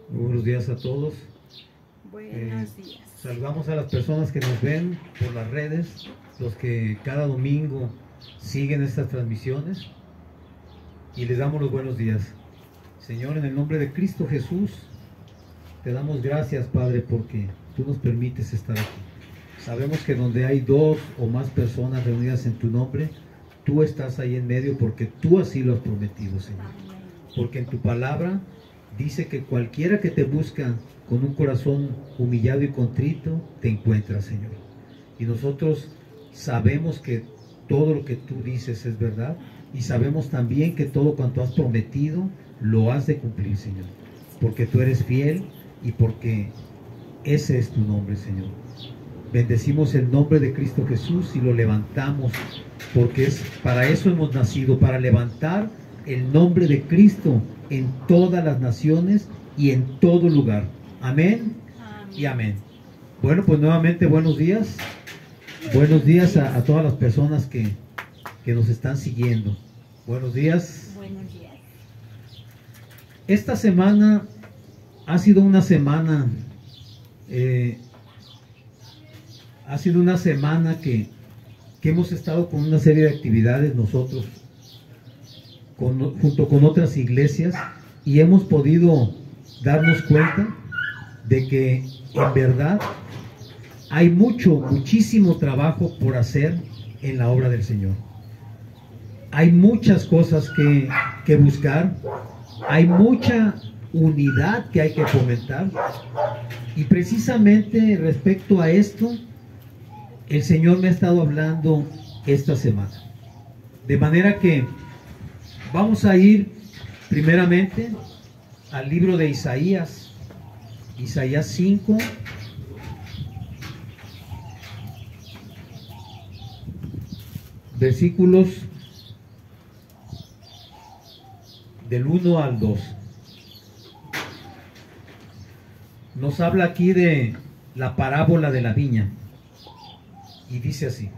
Muy buenos días a todos. Buenos días. Saludamos a las personas que nos ven por las redes, los que cada domingo siguen estas transmisiones, y les damos los buenos días. Señor, en el nombre de Cristo Jesús, te damos gracias, Padre, porque tú nos permites estar aquí. Sabemos que donde hay dos o más personas reunidas en tu nombre, tú estás ahí en medio porque tú así lo has prometido, Señor. Porque en tu palabra dice que cualquiera que te busca con un corazón humillado y contrito, te encuentra, Señor. Y nosotros sabemos que todo lo que tú dices es verdad, y sabemos también que todo cuanto has prometido, lo has de cumplir, Señor. Porque tú eres fiel y porque ese es tu nombre, Señor. Bendecimos el nombre de Cristo Jesús y lo levantamos, porque para eso hemos nacido, para levantar el nombre de Cristo en todas las naciones y en todo lugar. Amén, amén. Y amén. Bueno, pues nuevamente buenos días. Buenos días a todas las personas que nos están siguiendo. Buenos días. Buenos días. Esta semana ha sido una semana que hemos estado con una serie de actividades nosotros junto con otras iglesias, y hemos podido darnos cuenta de que en verdad hay muchísimo trabajo por hacer en la obra del Señor. Hay muchas cosas que buscar, hay mucha unidad que hay que fomentar, y precisamente respecto a esto el Señor me ha estado hablando esta semana. De manera que vamos a ir primeramente al libro de Isaías, Isaías 5, versículos del 1 al 2. Nos habla aquí de la parábola de la viña, y dice así: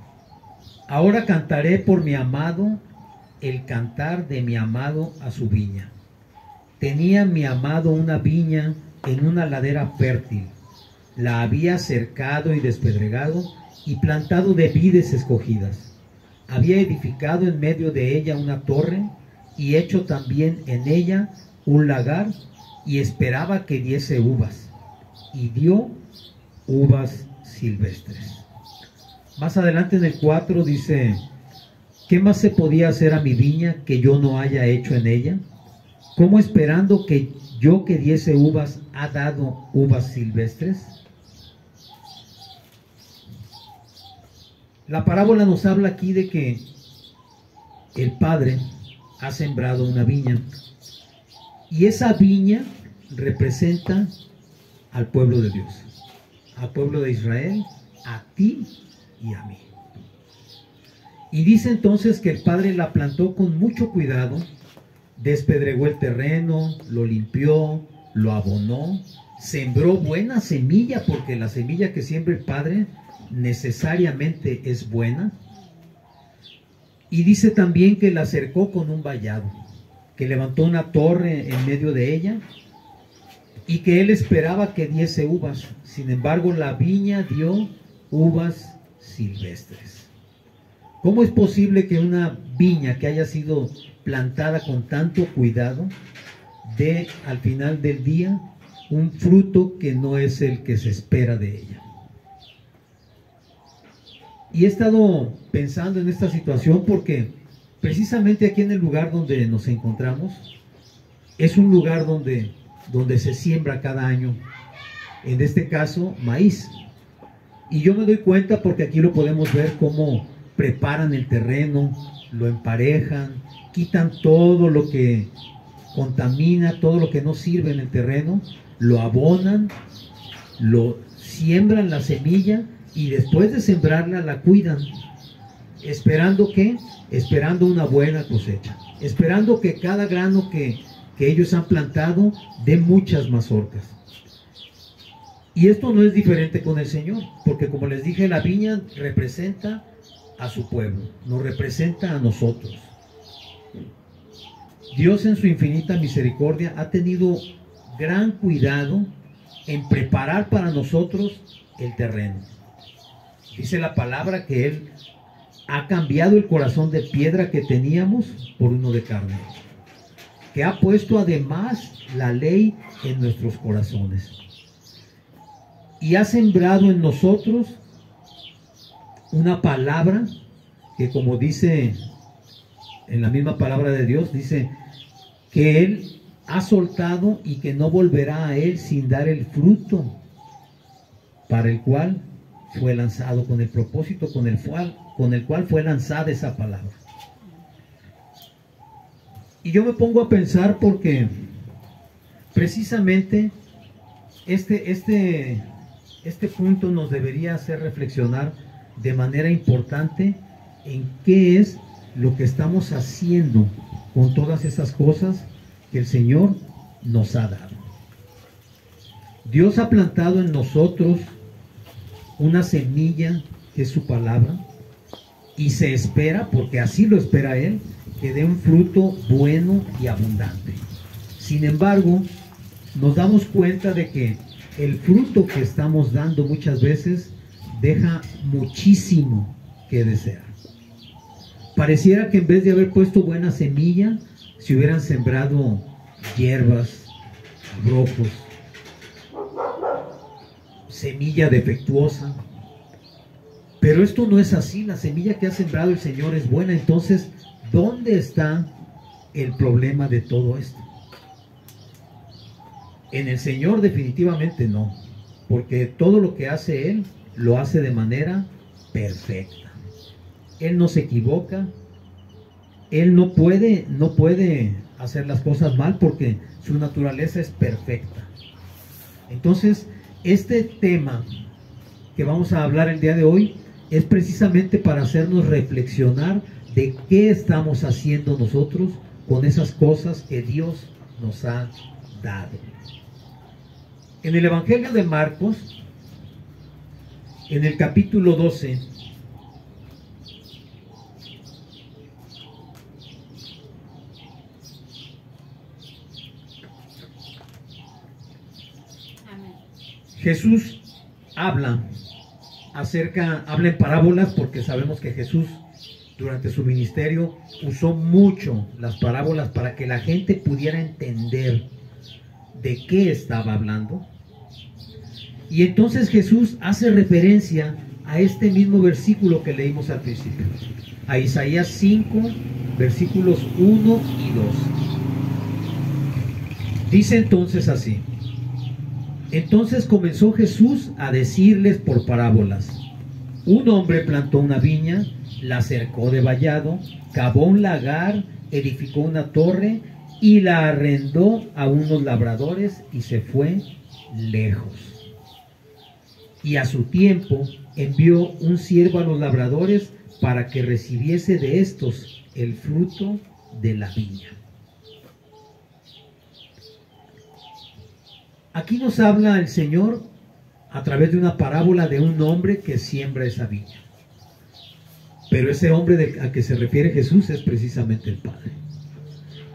ahora cantaré por mi amado el cantar de mi amado a su viña. Tenía mi amado una viña en una ladera fértil, la había cercado y despedregado y plantado de vides escogidas. Había edificado en medio de ella una torre y hecho también en ella un lagar, y esperaba que diese uvas, y dio uvas silvestres. Más adelante en el 4 dice: ¿qué más se podía hacer a mi viña que yo no haya hecho en ella? ¿Cómo esperando que yo que diese uvas ha dado uvas silvestres? La parábola nos habla aquí de que el Padre ha sembrado una viña, y esa viña representa al pueblo de Dios, al pueblo de Israel, a ti y a mí. Y dice entonces que el Padre la plantó con mucho cuidado, despedregó el terreno, lo limpió, lo abonó, sembró buena semilla, porque la semilla que siembra el Padre necesariamente es buena. Y dice también que la cercó con un vallado, que levantó una torre en medio de ella, y que él esperaba que diese uvas. Sin embargo, la viña dio uvas silvestres. ¿Cómo es posible que una viña que haya sido plantada con tanto cuidado dé al final del día un fruto que no es el que se espera de ella? Y he estado pensando en esta situación porque precisamente aquí en el lugar donde nos encontramos es un lugar donde se siembra cada año, en este caso maíz. Y yo me doy cuenta, porque aquí lo podemos ver, cómo preparan el terreno, lo emparejan, quitan todo lo que contamina, todo lo que no sirve en el terreno, lo abonan, lo siembran la semilla, y después de sembrarla la cuidan, esperando una buena cosecha, esperando que cada grano que ellos han plantado dé muchas mazorcas. Y esto no es diferente con el Señor, porque como les dije, la viña representa a su pueblo, nos representa a nosotros. Dios en su infinita misericordia ha tenido gran cuidado en preparar para nosotros el terreno. Dice la palabra que Él ha cambiado el corazón de piedra que teníamos por uno de carne, que ha puesto además la ley en nuestros corazones y ha sembrado en nosotros una palabra que, como dice en la misma palabra de Dios, dice que Él ha soltado y que no volverá a Él sin dar el fruto para el cual fue lanzado, con el propósito con el cual fue lanzada esa palabra. Y yo me pongo a pensar porque precisamente este punto nos debería hacer reflexionar de manera importante en qué es lo que estamos haciendo con todas esas cosas que el Señor nos ha dado. Dios ha plantado en nosotros una semilla que es su palabra, y se espera, porque así lo espera Él, que dé un fruto bueno y abundante. Sin embargo, nos damos cuenta de que el fruto que estamos dando muchas veces deja muchísimo que desear. Pareciera que en vez de haber puesto buena semilla, se hubieran sembrado hierbas, abrojos, semilla defectuosa. Pero esto no es así. La semilla que ha sembrado el Señor es buena. Entonces, ¿dónde está el problema de todo esto? En el Señor definitivamente no, porque todo lo que hace Él lo hace de manera perfecta. Él no se equivoca. Él no puede hacer las cosas mal porque su naturaleza es perfecta. Entonces, este tema que vamos a hablar el día de hoy es precisamente para hacernos reflexionar de qué estamos haciendo nosotros con esas cosas que Dios nos ha dado. En el Evangelio de Marcos, en el capítulo 12, Jesús habla en parábolas, porque sabemos que Jesús durante su ministerio usó mucho las parábolas para que la gente pudiera entender de qué estaba hablando. Y entonces Jesús hace referencia a este mismo versículo que leímos al principio, a Isaías 5, versículos 1 y 2. Dice entonces así: entonces comenzó Jesús a decirles por parábolas: un hombre plantó una viña, la cercó de vallado, cavó un lagar, edificó una torre y la arrendó a unos labradores y se fue lejos. Y a su tiempo envió un siervo a los labradores para que recibiese de estos el fruto de la viña. Aquí nos habla el Señor a través de una parábola de un hombre que siembra esa viña. Pero ese hombre a que se refiere Jesús es precisamente el Padre.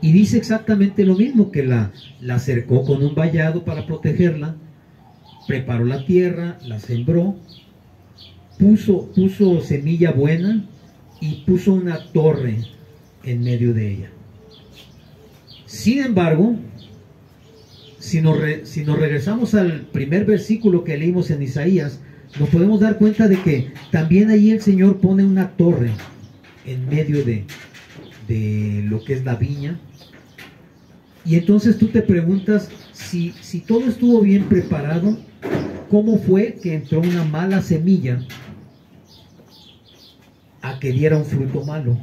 Y dice exactamente lo mismo, que la cercó con un vallado para protegerla, preparó la tierra, la sembró, puso semilla buena y puso una torre en medio de ella. Sin embargo, si nos regresamos al primer versículo que leímos en Isaías, nos podemos dar cuenta de que también ahí el Señor pone una torre en medio de lo que es la viña. Y entonces tú te preguntas, si todo estuvo bien preparado, ¿cómo fue que entró una mala semilla a que diera un fruto malo?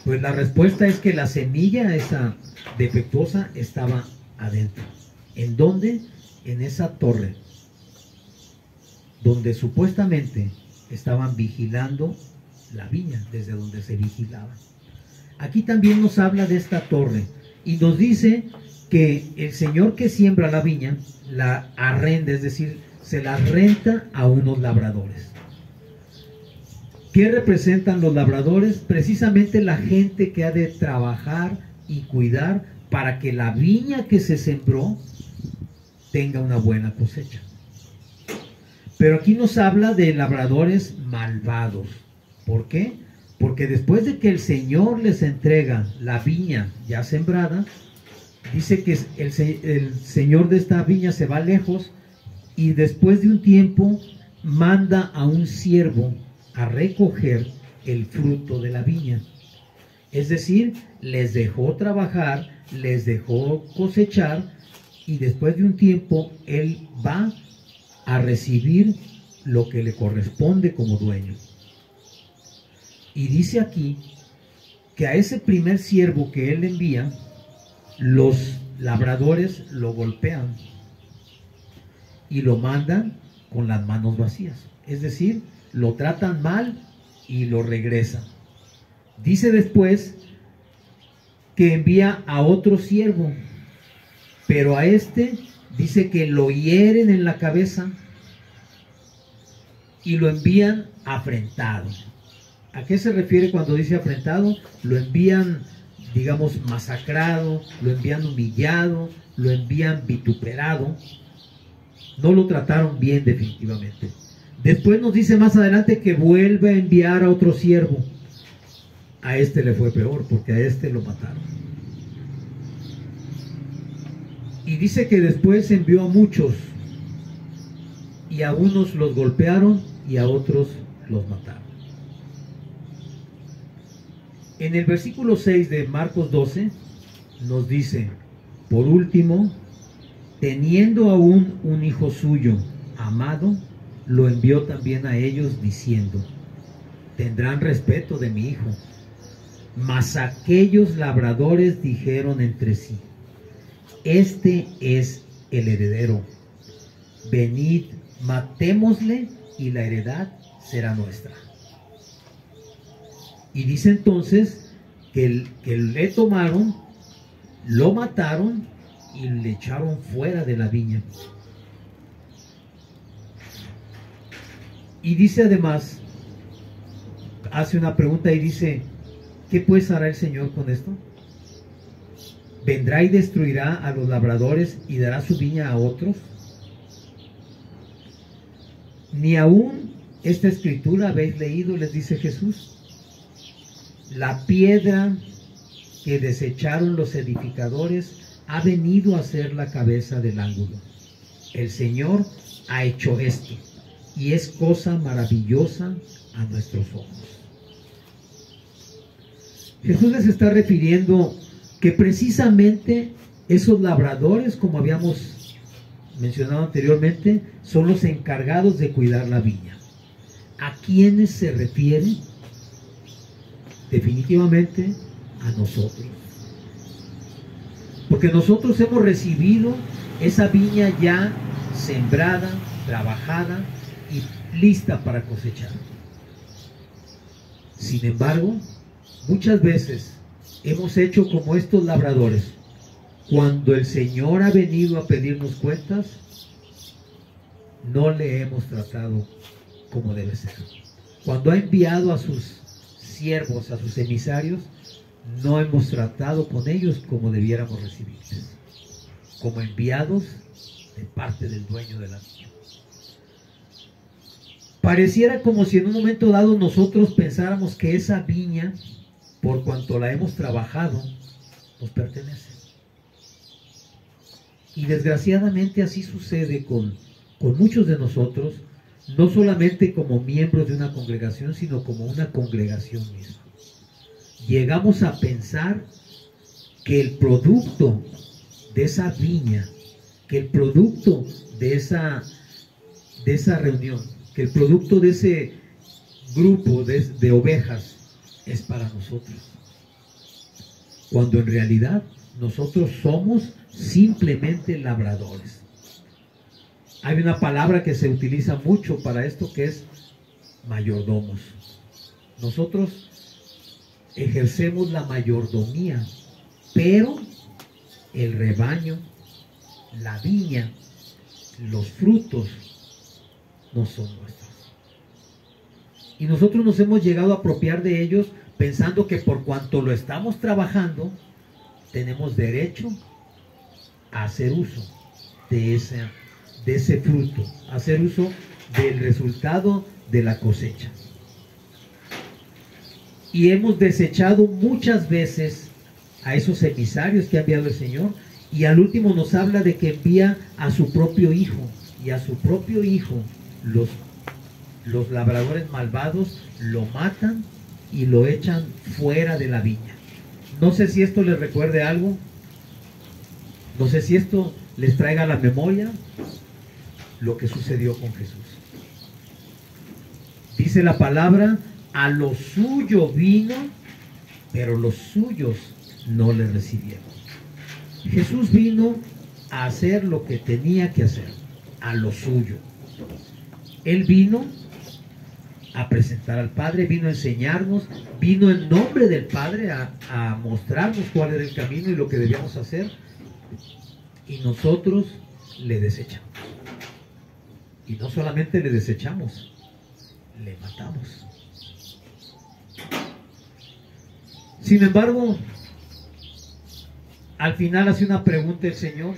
Pues la respuesta es que la semilla esa defectuosa estaba adentro. ¿En dónde? En esa torre, donde supuestamente estaban vigilando la viña, desde donde se vigilaba. Aquí también nos habla de esta torre y nos dice que el Señor que siembra la viña la arrenda, es decir, se la renta a unos labradores. ¿Qué representan los labradores? Precisamente la gente que ha de trabajar y cuidar para que la viña que se sembró tenga una buena cosecha. Pero aquí nos habla de labradores malvados. ¿Por qué? Porque después de que el Señor les entrega la viña ya sembrada, dice que el Señor de esta viña se va lejos y después de un tiempo manda a un siervo a recoger el fruto de la viña. Es decir, les dejó trabajar, les dejó cosechar y después de un tiempo Él va a recibir lo que le corresponde como dueño. Y dice aquí que a ese primer siervo que Él envía, los labradores lo golpean y lo mandan con las manos vacías. Es decir, lo tratan mal y lo regresan. Dice después que envía a otro siervo, pero a este dice que lo hieren en la cabeza y lo envían afrentado. ¿A qué se refiere cuando dice afrentado? Lo envían, digamos, masacrado, lo envían humillado, lo envían vituperado. No lo trataron bien definitivamente. Después nos dice más adelante que vuelve a enviar a otro siervo. A este le fue peor, porque a este lo mataron. Y dice que después envió a muchos, y a unos los golpearon y a otros los mataron. En el versículo 6 de Marcos 12 nos dice, por último, teniendo aún un hijo suyo amado, lo envió también a ellos diciendo, tendrán respeto de mi hijo. Mas aquellos labradores dijeron entre sí, este es el heredero, venid, matémosle y la heredad será nuestra. Y dice entonces que le tomaron, lo mataron y le echaron fuera de la viña. Y dice además, hace una pregunta y dice, ¿qué pues hará el Señor con esto? ¿Vendrá y destruirá a los labradores y dará su viña a otros? Ni aún esta escritura habéis leído, les dice Jesús. La piedra que desecharon los edificadores ha venido a ser la cabeza del ángulo. El Señor ha hecho esto y es cosa maravillosa a nuestros ojos. Jesús les está refiriendo que precisamente esos labradores, como habíamos mencionado anteriormente, son los encargados de cuidar la viña. ¿A quiénes se refiere? Definitivamente a nosotros. Porque nosotros hemos recibido esa viña ya sembrada, trabajada y lista para cosechar. Sin embargo, muchas veces hemos hecho como estos labradores. Cuando el Señor ha venido a pedirnos cuentas, no le hemos tratado como debe ser. Cuando ha enviado a sus siervos, a sus emisarios, no hemos tratado con ellos como debiéramos recibirles, como enviados de parte del dueño de la viña. Pareciera como si en un momento dado nosotros pensáramos que esa viña, por cuanto la hemos trabajado, nos pertenece. Y desgraciadamente así sucede con muchos de nosotros, no solamente como miembros de una congregación, sino como una congregación misma. Llegamos a pensar que el producto de esa viña, que el producto de esa reunión, que el producto de ese grupo de ovejas es para nosotros. Cuando en realidad nosotros somos simplemente labradores. Hay una palabra que se utiliza mucho para esto que es mayordomos. Nosotros ejercemos la mayordomía, pero el rebaño, la viña, los frutos no son nuestros. Y nosotros nos hemos llegado a apropiar de ellos pensando que por cuanto lo estamos trabajando, tenemos derecho a hacer uso de ese fruto, a hacer uso del resultado de la cosecha. Y hemos desechado muchas veces a esos emisarios que ha enviado el Señor, y al último nos habla de que envía a su propio Hijo, y a su propio Hijo los labradores malvados lo matan y lo echan fuera de la viña. No sé si esto les recuerde algo, no sé si esto les traiga a la memoria lo que sucedió con Jesús. Dice la palabra: a lo suyo vino, pero los suyos no le recibieron. Jesús vino a hacer lo que tenía que hacer, a lo suyo. Él vino a presentar al Padre, vino a enseñarnos, vino en nombre del Padre a mostrarnos cuál era el camino y lo que debíamos hacer, y nosotros le desechamos. Y no solamente le desechamos, le matamos. Sin embargo, al final hace una pregunta el Señor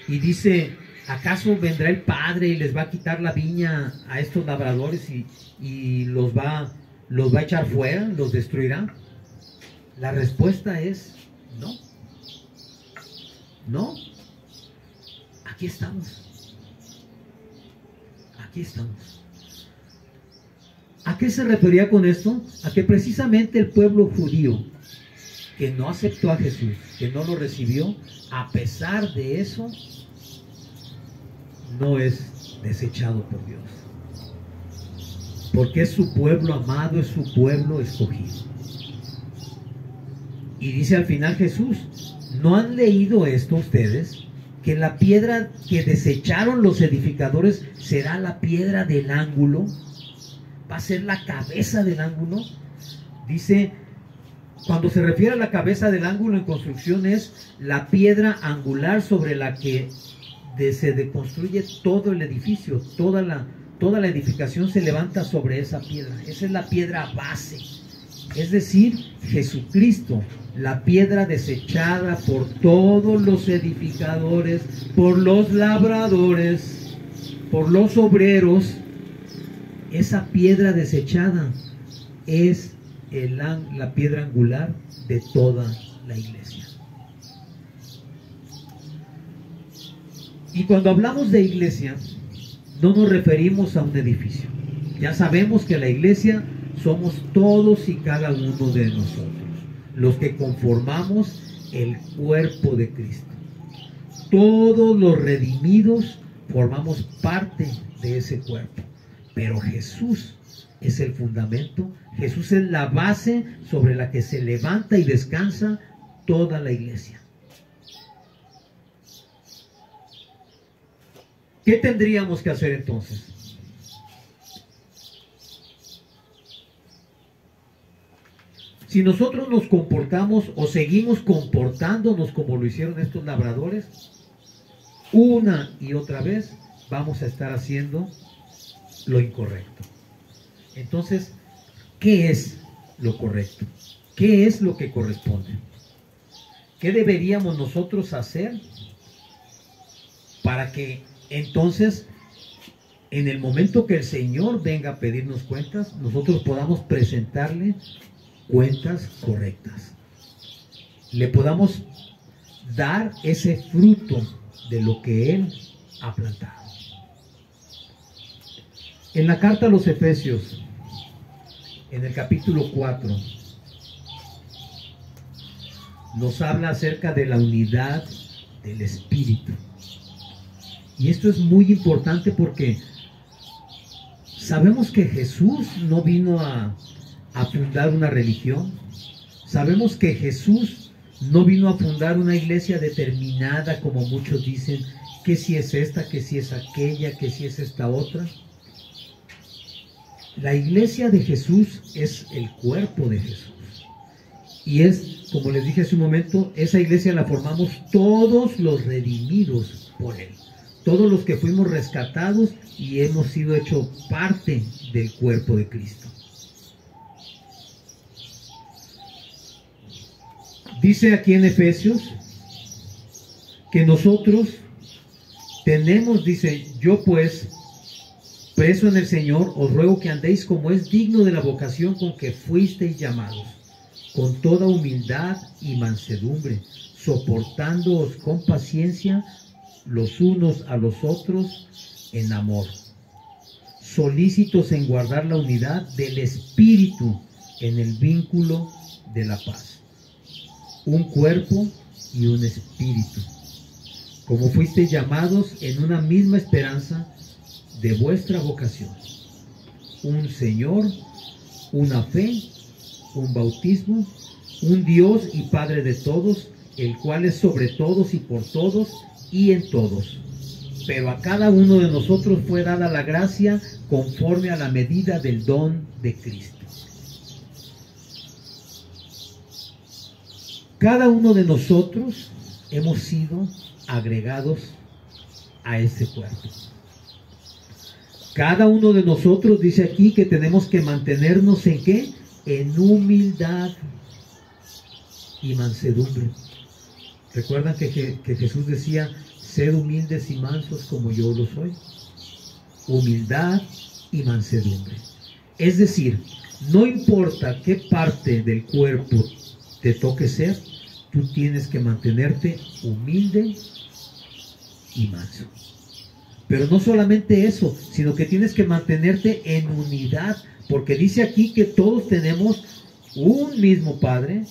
y dice: ¿acaso vendrá el Padre y les va a quitar la viña a estos labradores y los va a echar fuera, los destruirá? La respuesta es no. No. Aquí estamos. Aquí estamos. ¿A qué se refería con esto? A que precisamente el pueblo judío que no aceptó a Jesús, que no lo recibió, a pesar de eso, no es desechado por Dios. Porque es su pueblo amado, es su pueblo escogido. Y dice al final Jesús: ¿no han leído esto ustedes? Que la piedra que desecharon los edificadores será la piedra del ángulo. Va a ser la cabeza del ángulo. Dice, cuando se refiere a la cabeza del ángulo en construcción, es la piedra angular sobre la que se deconstruye todo el edificio. Toda la edificación se levanta sobre esa piedra. Esa es la piedra base. Es decir, Jesucristo, la piedra desechada por todos los edificadores, por los labradores, por los obreros. Esa piedra desechada es la piedra angular de toda la iglesia. Y cuando hablamos de iglesia, no nos referimos a un edificio. Ya sabemos que la iglesia somos todos y cada uno de nosotros, los que conformamos el cuerpo de Cristo. Todos los redimidos formamos parte de ese cuerpo. Pero Jesús es el fundamento, Jesús es la base sobre la que se levanta y descansa toda la iglesia. ¿Qué tendríamos que hacer entonces? Si nosotros nos comportamos o seguimos comportándonos como lo hicieron estos labradores, una y otra vez vamos a estar haciendo lo incorrecto. Entonces, ¿qué es lo correcto? ¿Qué es lo que corresponde? ¿Qué deberíamos nosotros hacer para que entonces, en el momento que el Señor venga a pedirnos cuentas, nosotros podamos presentarle cuentas correctas? Le podamos dar ese fruto de lo que Él ha plantado. En la carta a los Efesios, en el capítulo 4, nos habla acerca de la unidad del Espíritu. Y esto es muy importante porque sabemos que Jesús no vino a fundar una religión. Sabemos que Jesús no vino a fundar una iglesia determinada, como muchos dicen, que si es esta, que si es aquella, que si es esta otra. La iglesia de Jesús es el cuerpo de Jesús. Y es, como les dije hace un momento, esa iglesia la formamos todos los redimidos por Él. Todos los que fuimos rescatados y hemos sido hecho parte del cuerpo de Cristo. Dice aquí en Efesios que nosotros tenemos, dice, yo pues, preso en el Señor, os ruego que andéis como es digno de la vocación con que fuisteis llamados, con toda humildad y mansedumbre, soportándoos con paciencia los unos a los otros en amor, solícitos en guardar la unidad del Espíritu en el vínculo de la paz. Un cuerpo y un espíritu, como fuisteis llamados en una misma esperanza de vuestra vocación. Un Señor, una fe, un bautismo, un Dios y Padre de todos, el cual es sobre todos y por todos y en todos. Pero a cada uno de nosotros fue dada la gracia conforme a la medida del don de Cristo. Cada uno de nosotros hemos sido agregados a ese cuerpo. Cada uno de nosotros dice aquí que tenemos que mantenernos ¿en qué? En humildad y mansedumbre. ¿Recuerdan que Jesús decía, sed humildes y mansos como yo lo soy? Humildad y mansedumbre. Es decir, no importa qué parte del cuerpo te toque ser, tú tienes que mantenerte humilde y manso. Pero no solamente eso, sino que tienes que mantenerte en unidad, porque dice aquí que todos tenemos un mismo Padre,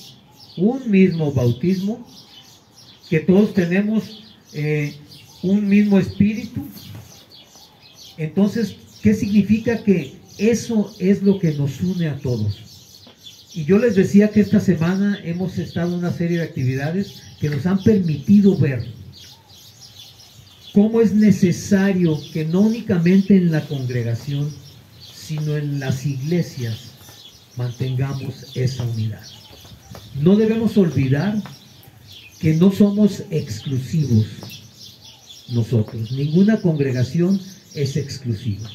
un mismo bautismo, que todos tenemos un mismo espíritu. Entonces, ¿qué significa? Que eso es lo que nos une a todos. Y yo les decía que esta semana hemos estado en una serie de actividades que nos han permitido ver cómo es necesario que no únicamente en la congregación, sino en las iglesias mantengamos esa unidad. No debemos olvidar que no somos exclusivos nosotros. Ninguna congregación es exclusiva.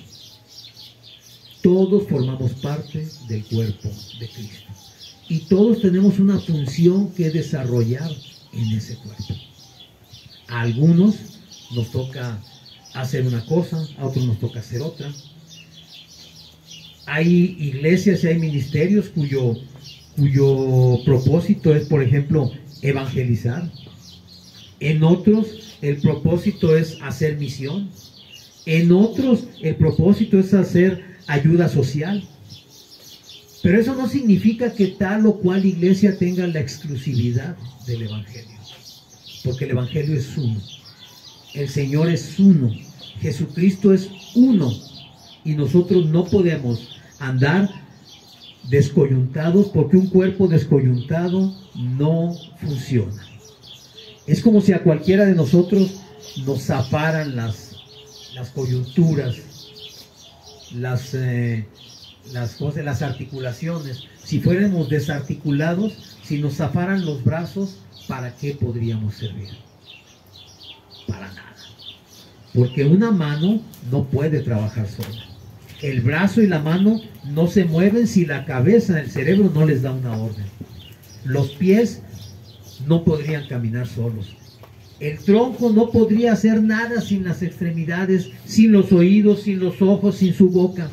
Todos formamos parte del cuerpo de Cristo. Y todos tenemos una función que desarrollar en ese cuerpo. A algunos nos toca hacer una cosa, a otros nos toca hacer otra. Hay iglesias y hay ministerios cuyo propósito es, por ejemplo, evangelizar. En otros, el propósito es hacer misión. En otros, el propósito es hacer ayuda social. Pero eso no significa que tal o cual iglesia tenga la exclusividad del evangelio. Porque el evangelio es uno. El Señor es uno. Jesucristo es uno. Y nosotros no podemos andar descoyuntados, porque un cuerpo descoyuntado no funciona. Es como si a cualquiera de nosotros nos zafaran las coyunturas, las articulaciones. Si fuéramos desarticulados, si nos zafaran los brazos, ¿para qué podríamos servir? Para nada. Porque una mano no puede trabajar sola. El brazo y la mano no se mueven si la cabeza, el cerebro no les da una orden. Los pies no podrían caminar solos. El tronco no podría hacer nada sin las extremidades, sin los oídos, sin los ojos, sin su boca.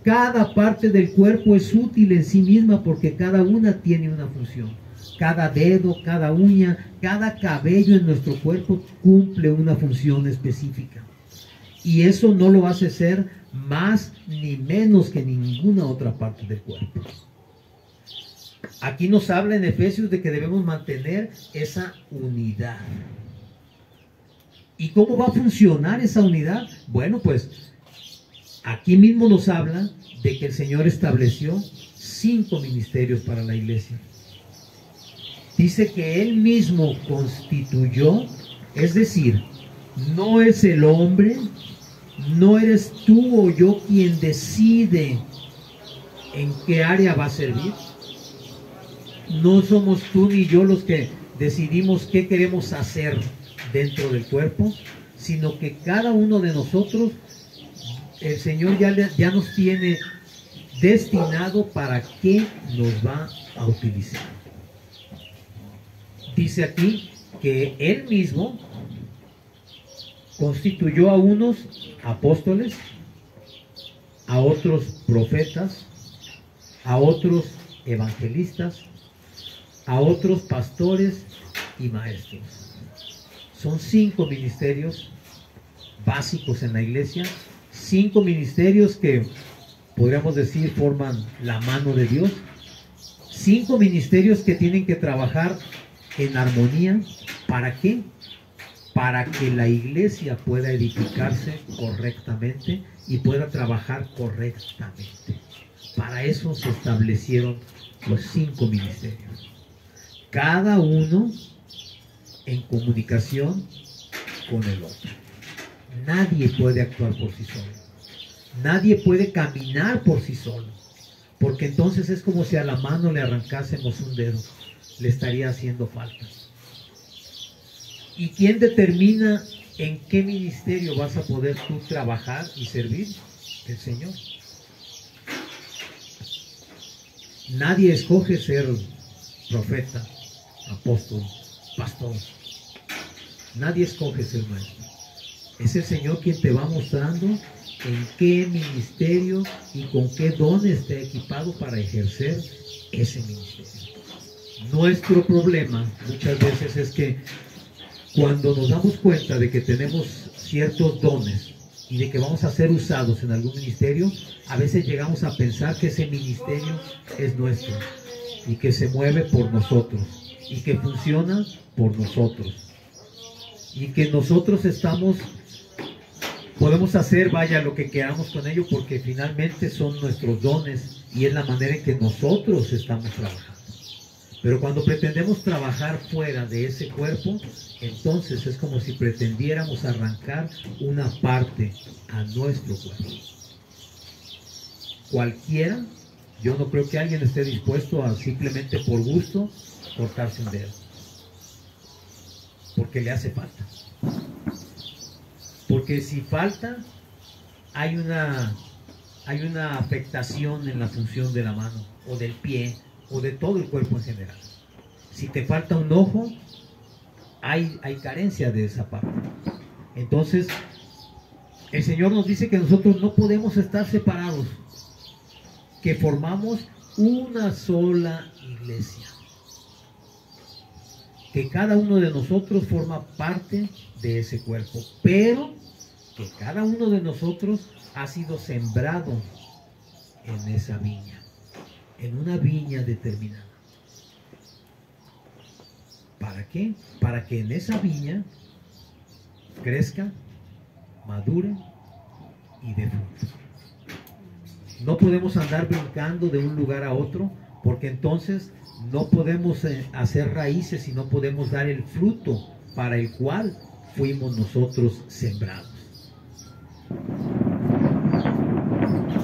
Cada parte del cuerpo es útil en sí misma porque cada una tiene una función. Cada dedo, cada uña, cada cabello en nuestro cuerpo cumple una función específica. Y eso no lo hace ser más ni menos que ninguna otra parte del cuerpo. Aquí nos habla en Efesios de que debemos mantener esa unidad. ¿Y cómo va a funcionar esa unidad? Bueno, pues aquí mismo nos habla de que el Señor estableció 5 ministerios para la iglesia. Dice que Él mismo constituyó, es decir, no es el hombre, no eres tú o yo quien decide en qué área va a servir. No somos tú ni yo los que decidimos qué queremos hacer dentro del cuerpo, sino que cada uno de nosotros, el Señor ya nos tiene destinado para qué nos va a utilizar. dice aquí que Él mismo constituyó a unos apóstoles, a otros profetas, a otros evangelistas, a otros pastores y maestros. Son 5 ministerios básicos en la iglesia, 5 ministerios que podríamos decir forman la mano de Dios, 5 ministerios que tienen que trabajar en armonía. ¿Para qué? Para que la iglesia pueda edificarse correctamente y pueda trabajar correctamente. Para eso se establecieron los 5 ministerios, cada uno en comunicación con el otro. Nadie puede actuar por sí solo, nadie puede caminar por sí solo, porque entonces es como si a la mano le arrancásemos un dedo, le estaría haciendo falta. ¿Y quién determina en qué ministerio vas a poder tú trabajar y servir? El Señor. Nadie escoge ser profeta, apóstol, pastor. Nadie escoge ser maestro. Es el Señor quien te va mostrando en qué ministerio y con qué don está equipado para ejercer ese ministerio. Nuestro problema muchas veces es que cuando nos damos cuenta de que tenemos ciertos dones y de que vamos a ser usados en algún ministerio, a veces llegamos a pensar que ese ministerio es nuestro y que se mueve por nosotros y que funciona por nosotros y que nosotros podemos hacer, vaya, lo que queramos con ello, porque finalmente son nuestros dones y es la manera en que nosotros estamos trabajando. Pero cuando pretendemos trabajar fuera de ese cuerpo, entonces es como si pretendiéramos arrancar una parte a nuestro cuerpo. Cualquiera, yo no creo que alguien esté dispuesto a simplemente por gusto cortarse un dedo, porque le hace falta. Porque si falta, hay una afectación en la función de la mano, o del pie, o de todo el cuerpo en general. Si te falta un ojo, hay carencia de esa parte. Entonces, el Señor nos dice que nosotros no podemos estar separados, que formamos una sola iglesia, que cada uno de nosotros forma parte de ese cuerpo, pero que cada uno de nosotros ha sido sembrado en esa viña, en una viña determinada. ¿Para qué? Para que en esa viña crezca, madure y dé fruto. No podemos andar brincando de un lugar a otro, porque entonces no podemos hacer raíces y no podemos dar el fruto para el cual fuimos nosotros sembrados.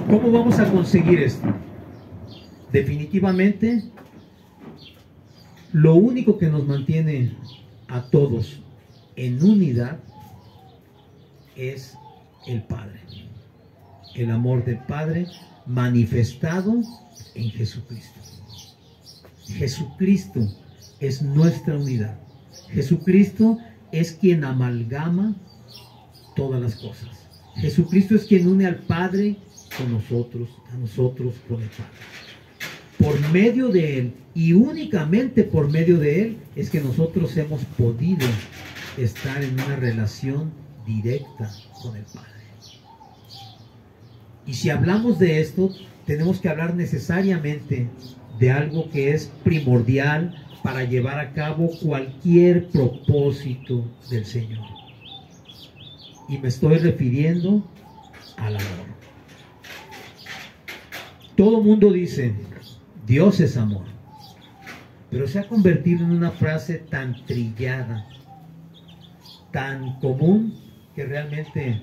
¿Cómo vamos a conseguir esto? Definitivamente, lo único que nos mantiene a todos en unidad es el Padre. El amor del Padre manifestado en Jesucristo. Jesucristo es nuestra unidad. Jesucristo es quien amalgama todas las cosas. Jesucristo es quien une al Padre con nosotros, a nosotros con el Padre. Por medio de Él y únicamente por medio de Él es que nosotros hemos podido estar en una relación directa con el Padre. Y si hablamos de esto, tenemos que hablar necesariamente de algo que es primordial para llevar a cabo cualquier propósito del Señor. Y me estoy refiriendo al amor. Todo mundo dice, Dios es amor, pero se ha convertido en una frase tan trillada, tan común, que realmente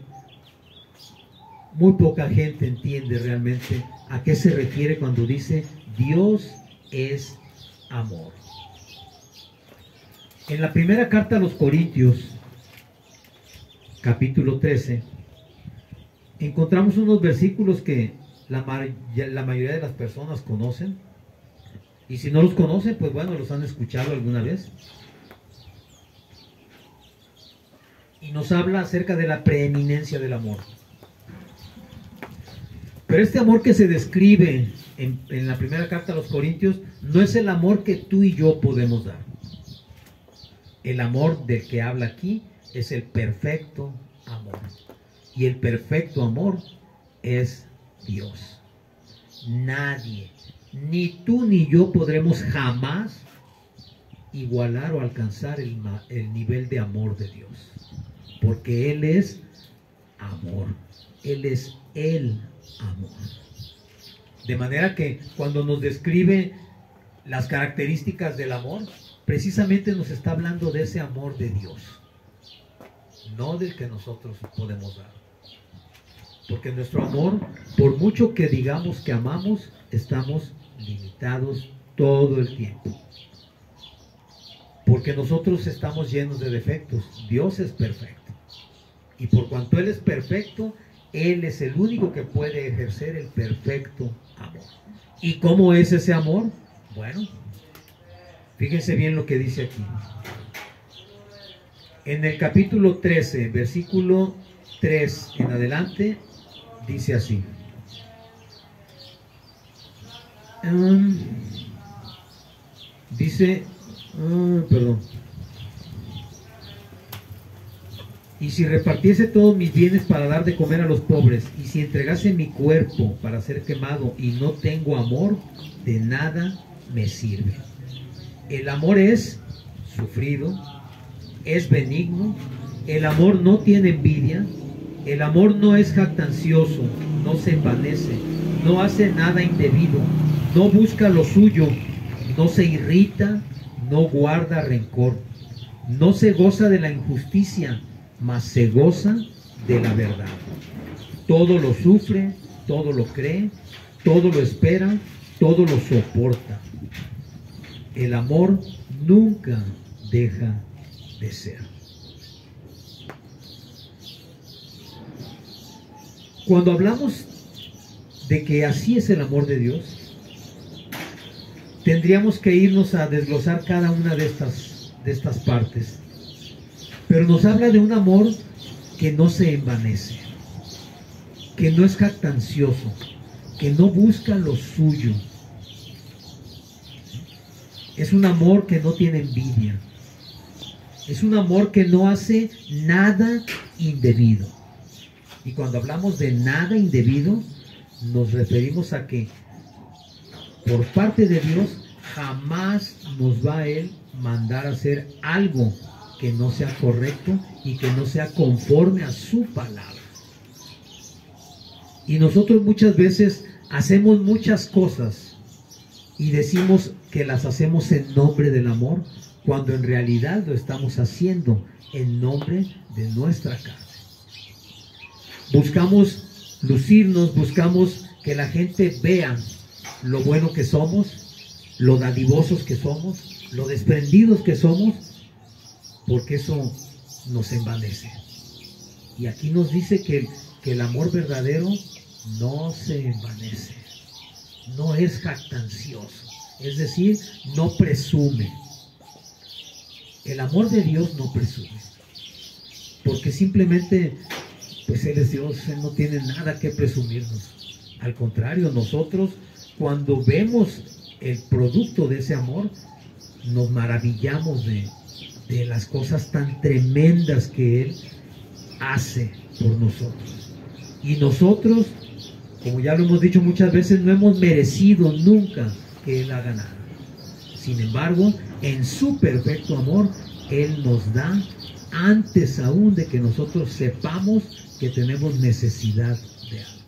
muy poca gente entiende realmente a qué se refiere cuando dice Dios es amor. En la primera carta a los Corintios, capítulo 13, encontramos unos versículos que la mayoría de las personas conocen, y si no los conocen, pues bueno, los han escuchado alguna vez. y nos habla acerca de la preeminencia del amor. Pero este amor que se describe en la primera carta a los Corintios no es el amor que tú y yo podemos dar. El amor del que habla aquí es el perfecto amor. Y el perfecto amor es Dios. Nadie, ni tú ni yo podremos jamás igualar o alcanzar el nivel de amor de Dios. Porque Él es amor. Él es el amor. De manera que cuando nos describe las características del amor, precisamente nos está hablando de ese amor de Dios, no del que nosotros podemos dar. Porque nuestro amor, por mucho que digamos que amamos, estamos limitados todo el tiempo. Porque nosotros estamos llenos de defectos. Dios es perfecto. Y por cuanto Él es perfecto, Él es el único que puede ejercer el perfecto amor. ¿Y cómo es ese amor? Bueno, fíjense bien lo que dice aquí. En el capítulo 13, versículo 3 en adelante, dice así. Perdón. Y si repartiese todos mis bienes para dar de comer a los pobres, y si entregase mi cuerpo para ser quemado y no tengo amor, de nada me sirve. El amor es sufrido, es benigno, el amor no tiene envidia, el amor no es jactancioso, no se envanece, no hace nada indebido, no busca lo suyo, no se irrita, no guarda rencor, no se goza de la injusticia, mas se goza de la verdad. Todo lo sufre, todo lo cree, todo lo espera, todo lo soporta. El amor nunca deja de ser. Cuando hablamos de que así es el amor de Dios, tendríamos que irnos a desglosar cada una de estas partes. Pero nos habla de un amor que no se envanece, que no es jactancioso, que no busca lo suyo. Es un amor que no tiene envidia. Es un amor que no hace nada indebido. Y cuando hablamos de nada indebido, nos referimos a que por parte de Dios jamás nos va a Él mandar a hacer algo que no sea correcto y que no sea conforme a su palabra. Y nosotros muchas veces hacemos muchas cosas y decimos que las hacemos en nombre del amor, cuando en realidad lo estamos haciendo en nombre de nuestra carne. Buscamos lucirnos, buscamos que la gente vea lo bueno que somos, lo dadivosos que somos, lo desprendidos que somos, porque eso nos envanece. Y aquí nos dice que el amor verdadero no se envanece, no es jactancioso, es decir, no presume. El amor de Dios no presume, porque simplemente, pues Él es Dios, Él no tiene nada que presumirnos. Al contrario, nosotros cuando vemos el producto de ese amor, nos maravillamos de las cosas tan tremendas que Él hace por nosotros. Y nosotros, como ya lo hemos dicho muchas veces, no hemos merecido nunca que Él haga nada. Sin embargo, en su perfecto amor, Él nos da antes aún de que nosotros sepamos que tenemos necesidad de algo.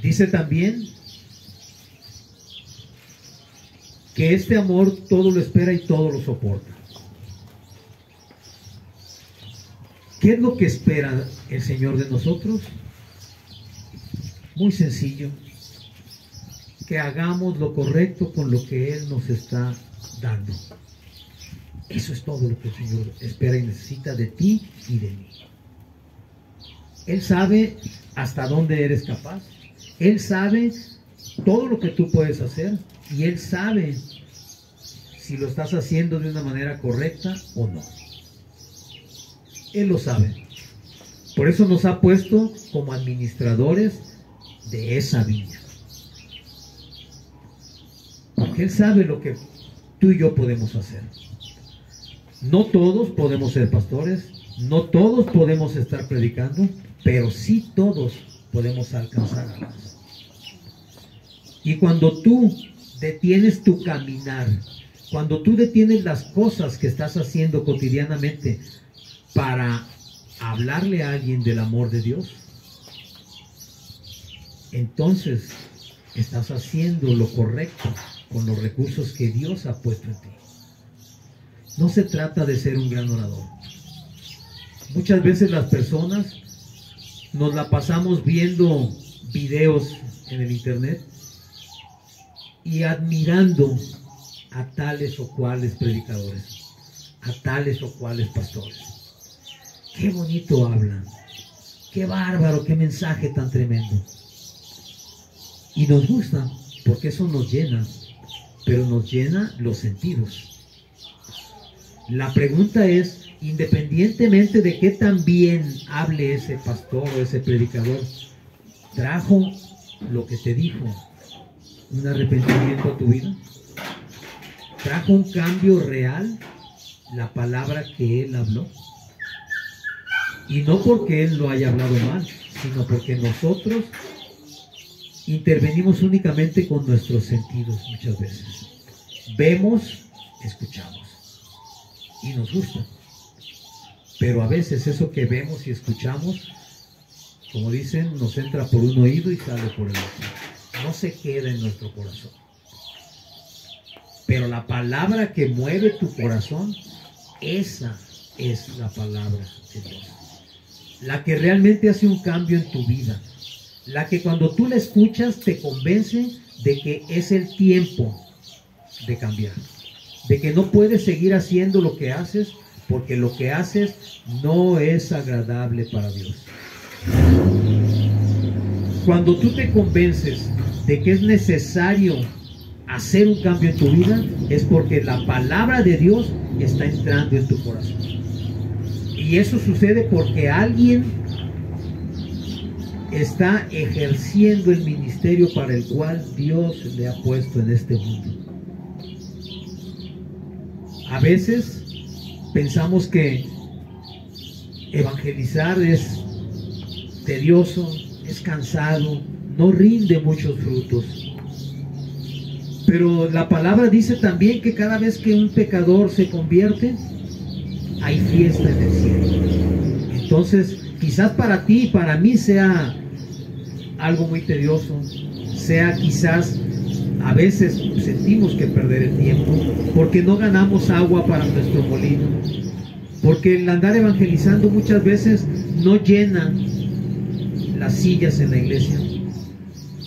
Dice también que este amor todo lo espera y todo lo soporta. ¿Qué es lo que espera el Señor de nosotros? Muy sencillo, que hagamos lo correcto con lo que Él nos está dando. Eso es todo lo que el Señor espera y necesita de ti y de mí. Él sabe hasta dónde eres capaz. Él sabe todo lo que tú puedes hacer y Él sabe si lo estás haciendo de una manera correcta o no. Él lo sabe. Por eso nos ha puesto como administradores de esa viña. Porque Él sabe lo que tú y yo podemos hacer. No todos podemos ser pastores, no todos podemos estar predicando, pero sí todos podemos alcanzar almas. Y cuando tú detienes tu caminar, cuando tú detienes las cosas que estás haciendo cotidianamente para hablarle a alguien del amor de Dios, entonces estás haciendo lo correcto con los recursos que Dios ha puesto en ti. No se trata de ser un gran orador. Muchas veces las personas nos la pasamos viendo videos en el internet y admirando a tales o cuales predicadores, a tales o cuales pastores. Qué bonito hablan, qué bárbaro, qué mensaje tan tremendo. Y nos gusta, porque eso nos llena, pero nos llena los sentidos. La pregunta es, independientemente de qué tan bien hable ese pastor o ese predicador, ¿trajo lo que te dijo un arrepentimiento a tu vida? ¿Trajo un cambio real la palabra que él habló? Y no porque él lo haya hablado mal, sino porque nosotros intervenimos únicamente con nuestros sentidos muchas veces. Vemos, escuchamos y nos gusta. Pero a veces eso que vemos y escuchamos, como dicen, nos entra por un oído y sale por el otro. No se queda en nuestro corazón. Pero la palabra que mueve tu corazón, esa es la palabra de Dios. La que realmente hace un cambio en tu vida. La que cuando tú la escuchas te convence de que es el tiempo de cambiar. De que no puedes seguir haciendo lo que haces porque lo que haces no es agradable para Dios. Cuando tú te convences de que es necesario hacer un cambio en tu vida, es porque la palabra de Dios está entrando en tu corazón. Y eso sucede porque alguien está ejerciendo el ministerio para el cual Dios le ha puesto en este mundo. A veces pensamos que evangelizar es tedioso, es cansado, no rinde muchos frutos. Pero la palabra dice también que cada vez que un pecador se convierte, hay fiesta en el cielo. Entonces, quizás para ti y para mí sea algo muy tedioso, sea quizás a veces sentimos que perder el tiempo, porque no ganamos agua para nuestro molino, porque el andar evangelizando muchas veces no llena las sillas en la iglesia.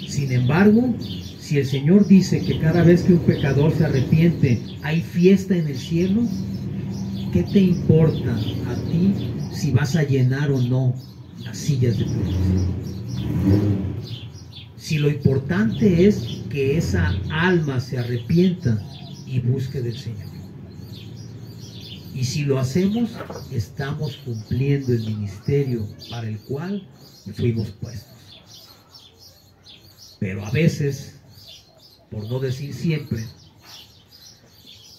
Sin embargo, si el Señor dice que cada vez que un pecador se arrepiente hay fiesta en el cielo, ¿qué te importa a ti si vas a llenar o no las sillas de tu iglesia? Si lo importante es que esa alma se arrepienta y busque del Señor. Y si lo hacemos, estamos cumpliendo el ministerio para el cual fuimos puestos. Pero a veces, por no decir siempre,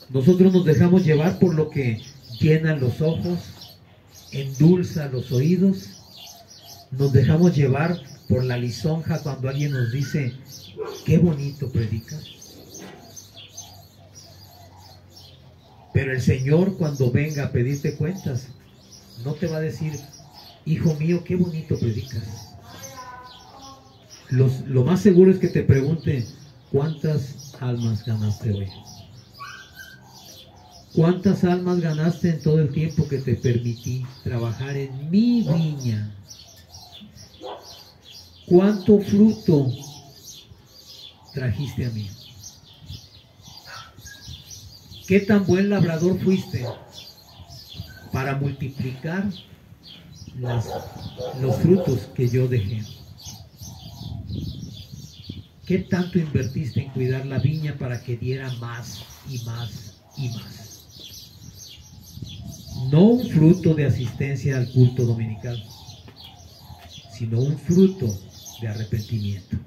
nosotros nos dejamos llevar por lo que llena los ojos, endulza los oídos, nos dejamos llevar por la lisonja cuando alguien nos dice, qué bonito predicas. Pero el Señor, cuando venga a pedirte cuentas, no te va a decir, hijo mío, qué bonito predicas. Lo más seguro es que te pregunte, ¿cuántas almas ganaste hoy? ¿Cuántas almas ganaste en todo el tiempo que te permití trabajar en mi viña? ¿Cuánto fruto trajiste a mí? ¿Qué tan buen labrador fuiste para multiplicar los frutos que yo dejé? ¿Qué tanto invertiste en cuidar la viña para que diera más y más y más? No un fruto de asistencia al culto dominical, sino un fruto de arrepentimiento.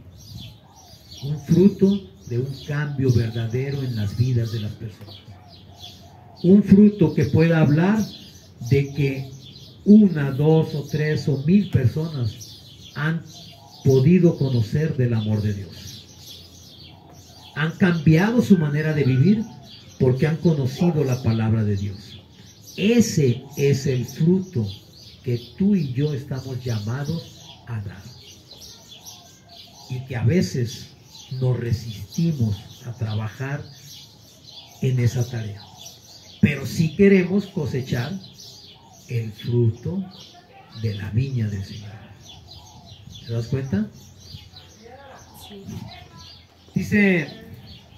Un fruto de un cambio verdadero en las vidas de las personas. Un fruto que pueda hablar de que 1, 2 o 3 o 1000 personas han podido conocer del amor de Dios. Han cambiado su manera de vivir porque han conocido la palabra de Dios. Ese es el fruto que tú y yo estamos llamados a dar. Y que a veces nos resistimos a trabajar en esa tarea. Pero sí queremos cosechar el fruto de la viña del Señor. ¿Te das cuenta? Sí. Dice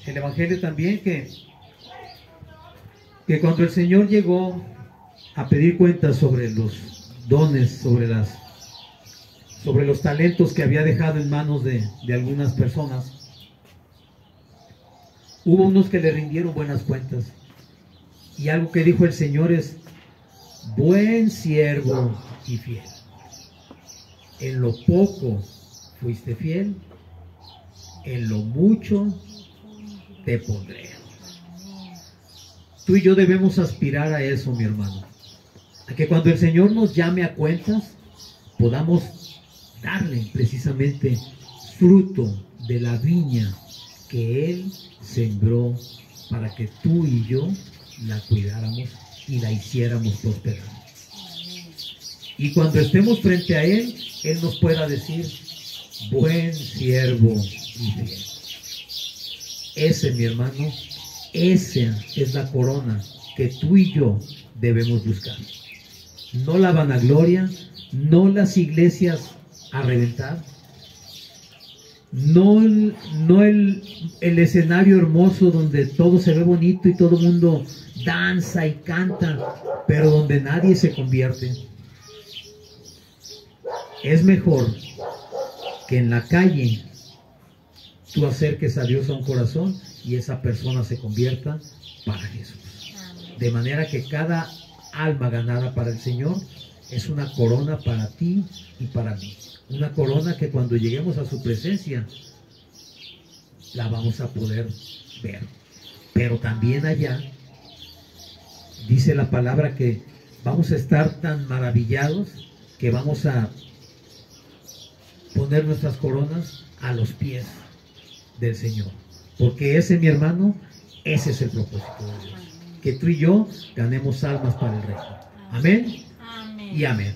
el Evangelio también que cuando el Señor llegó a pedir cuentas sobre los dones, sobre los talentos que había dejado en manos de algunas personas, hubo unos que le rindieron buenas cuentas. Y algo que dijo el Señor es: buen siervo y fiel. En lo poco fuiste fiel, en lo mucho te pondré. Tú y yo debemos aspirar a eso, mi hermano. A que cuando el Señor nos llame a cuentas, podamos darle precisamente fruto de la viña que Él sembró para que tú y yo la cuidáramos y la hiciéramos prosperar. Y cuando estemos frente a Él, Él nos pueda decir: buen siervo y fiel. Ese, mi hermano, esa es la corona que tú y yo debemos buscar. No la vanagloria, no las iglesias a reventar, no el escenario hermoso donde todo se ve bonito y todo el mundo danza y canta, pero donde nadie se convierte. Es mejor que en la calle tú acerques a Dios a un corazón y esa persona se convierta para Jesús. De manera que cada alma ganada para el Señor es una corona para ti y para mí. Una corona que cuando lleguemos a su presencia la vamos a poder ver. Pero también allá dice la palabra que vamos a estar tan maravillados que vamos a poner nuestras coronas a los pies del Señor. Porque ese, mi hermano, ese es el propósito de Dios. Que tú y yo ganemos almas para el reino. Amén. Amén. Y amén.